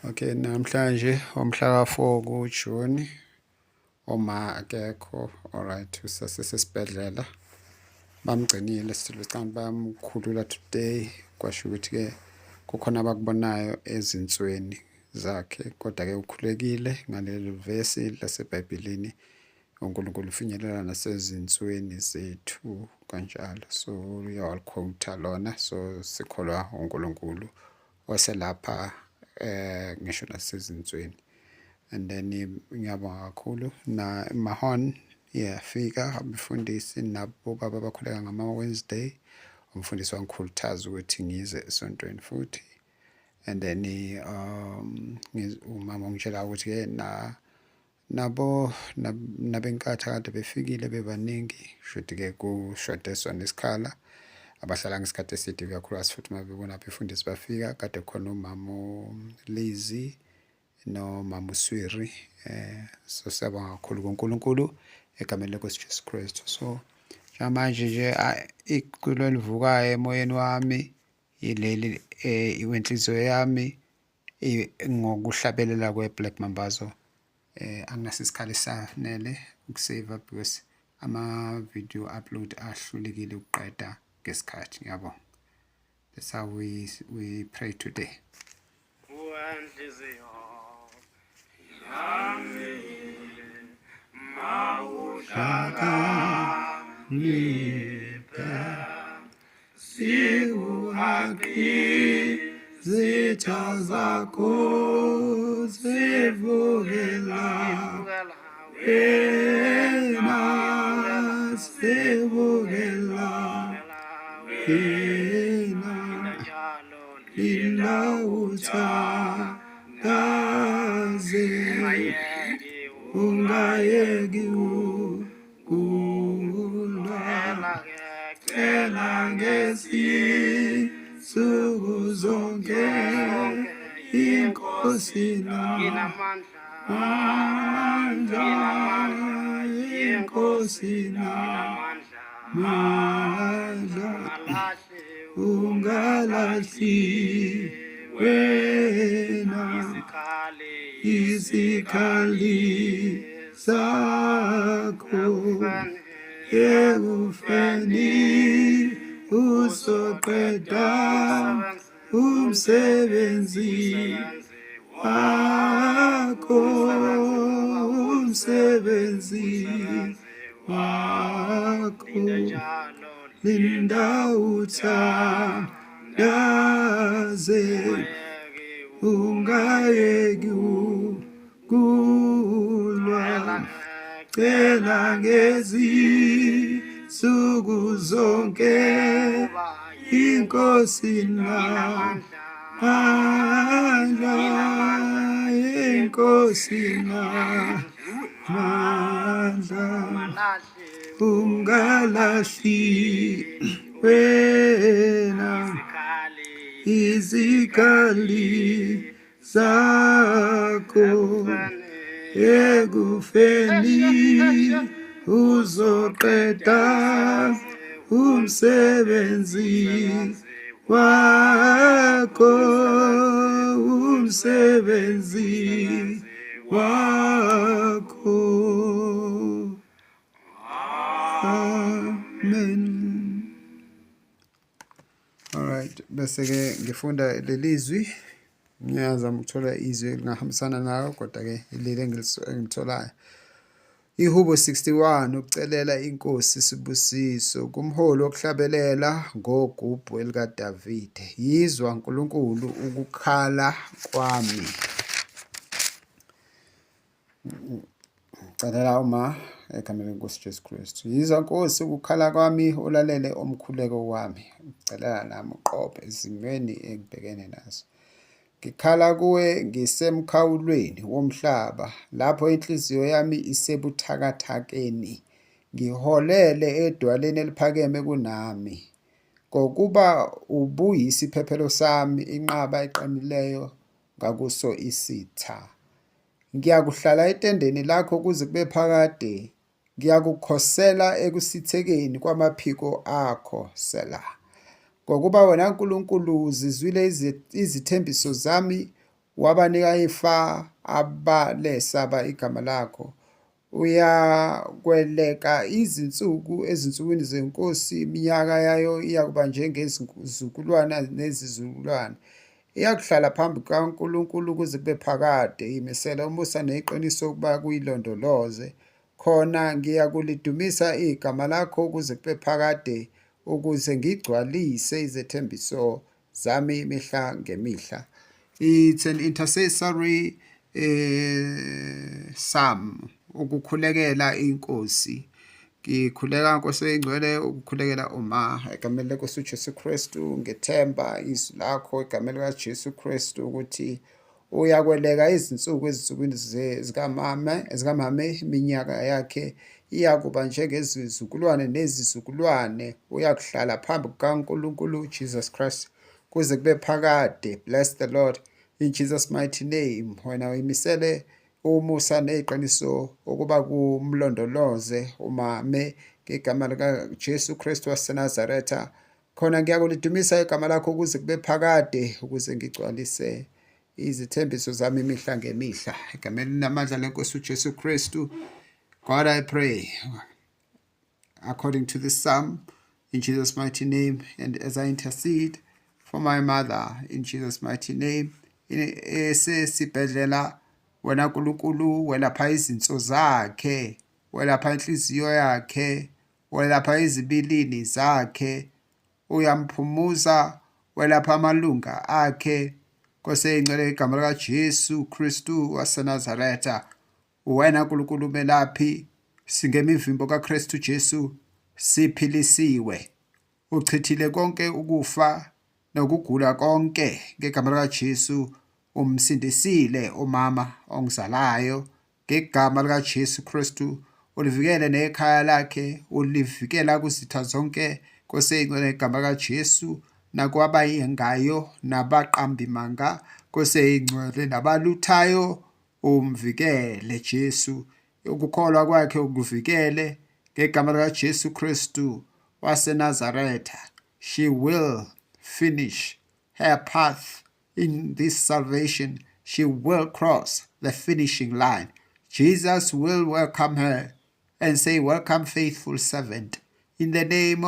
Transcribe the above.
Okay, namhlanje umhla ka-4 kuJuni uma akekho alright usasesibhedlela bamgcinile silwecane bamkhulula today kwasho ukuthi-ke kukhona abakubonayo ezinsweni zakhe kodwa-ke ukhulekile ngaleli vesi laseBhayibhelini uNkulunkulu ufinyelela nasezinsweni zethu kanjalo so uyawalikhowutha lona so sikholwa uNkulunkulu oselapha ngisho nasezinsweni and then ngiyabonga kakhulu na Mahon iyafika abefundisi nabo baba bakhuleka ngama-Wednesday umfundisi wangikhuthaza ukuthi ngize esontweni futhi and then umama ungitshela ukuthi-ke nabenkatha kade befikile bebaningi shuthi-ke kushode sona isikhala abahlala ngesikhathi eside kakhulukazi futhi uma bebona abefundisi bafika kade khona umama Lizzy nomama Swiri so siyabonga kakhulu kuNkulunkulu egameni lenkosi Jesu Kristu so manje nje iculo elivukayo emoyeni wami yileli iwenhliziyo yami ngokuhlabelela kweBlack Mambazo anginaso isikhala esanele ukusave because ama-video upload ahlulekile ukuqeda ngesikhathi ngiyabonga. That's how we pray today. Zitha zakho zivukela wena zivukela wena lila uthandaze ungayeki ukulwa cela ngezinsuku zonke inkosi namandla inkosi namandla ungalahli wena izikhali zakho ekufeni uzoqeda umsebenzi wakho umsebenzi wakho linda uthandaze ungayeki ukulwa cela ngezinsuku zonke inkosi namandla inkosi namandla ungalahli wena izikhali zakho ekufeni uzoqeda umsebenzi wakho umsebenzi wakho. Amen. Alright, bese-ke ngifunda lelizwi ngiyazama ukuthola izwi elingahambisana nayo kodwa-ke ileli engilitholayo iHubo 61 ukucelela inkosi isibusiso kumholi wokuhlabelela ngogubhu elikaDavide yizwa Nkulunkulu ukukhala kwami celela uma egameni lenkosi Jesu Kristu yizwa Nkosi ukukhala kwami ulalele omkhuleko wami ucelela nami uqophe ezimweni engibhekene nazo ngikhala kuwe ngisemkhawulweni womhlaba lapho inhliziyo yami isebuthakathakeni ngiholele edwaleni eliphakeme kunami ngokuba ubuyisiphephelo sami inqaba eqinileyo ngakuso isitha ngiyakuhlala etendeni lakho kuze kube phakade ngiyakukhosela ekusithekeni kwamaphiko akho Selah ngokuba wena Nkulunkulu uzizwile izithembiso zami wabanika ifa abalesaba igama lakho. Uyakweleka ezinsukwini zenkosi, iminyaka yayo iyakuba njengezizukulwana nezizukulwane. Iyakuhlala phambi kukaNkulunkulu kuze kube phakade. Imisela umusa neqiniso ukuba kuyilondoloze. Khona ngiyakulidumisa igama lakho kuze kube phakade, ukuze ngigcwalise izethembiso zami imihla ngemihla. It's an intercessory psalm, ukukhulekela inkosi. Ngikhuleka Nkosi engcwele ukukhulekela uma egameni lenkosi uJesu Kristu. Ngethemba izwi lakho egameni likaJesu Kristu ukuthi uyakweleka ezinsukwini zikamame. Iminyaka yakhe iyakuba njengezizukulwane nezizukulwane. Uyakuhlala phambi kukaNkulunkulu Jesus Christ kuze kube phakade. Bless the Lord in Jesus' mighty name. Wena uyimisele umusa neqiniso ukuba kumlondoloze umame ngegama likaJesu Kristu waseNazaretha. Khona ngiyakulidumisa igama lakho kuze kube phakade, ukuze ngigcwalise izithembiso zami imihla ngemihla. Egameni linamandla lenkosi uJesu Kristu, God, I pray according to this psalm in Jesus' mighty name, and as I intercede for my mother in Jesus' mighty name. Esesibhedlela, wena Nkulunkulu welapha izinso zakhe, welapha inhliziyo yakhe, welapha izibilini zakhe, uyamphumuza, welapha amalunga akhe. Nkosi engcwele igama likaJesu Kristu waseNazaretha, wena Nkulunkulu melaphi, singemivimbo kaKristu Jesu siphilisiwe. Uchithile konke ukufa nokugula konke ngegama likaJesu. Umsindisile umama ongizalayo ngegama likaJesu Kristu. Ulivikele nekhaya lakhe, ulivikela kuzitha zonke. Nkosi engcwele igama likaJesu, nakwabayengayo nabaqambimanga. Nkosi engcwele nabaluthayo umvikele Jesu. Ukukholwa kwakhe ukuvikele ngegama likaJesu Kristu waseNazaretha. She will finish her path in this salvation. She will cross the finishing line. Jesus will welcome her and say, "Welcome, faithful servant," in the name of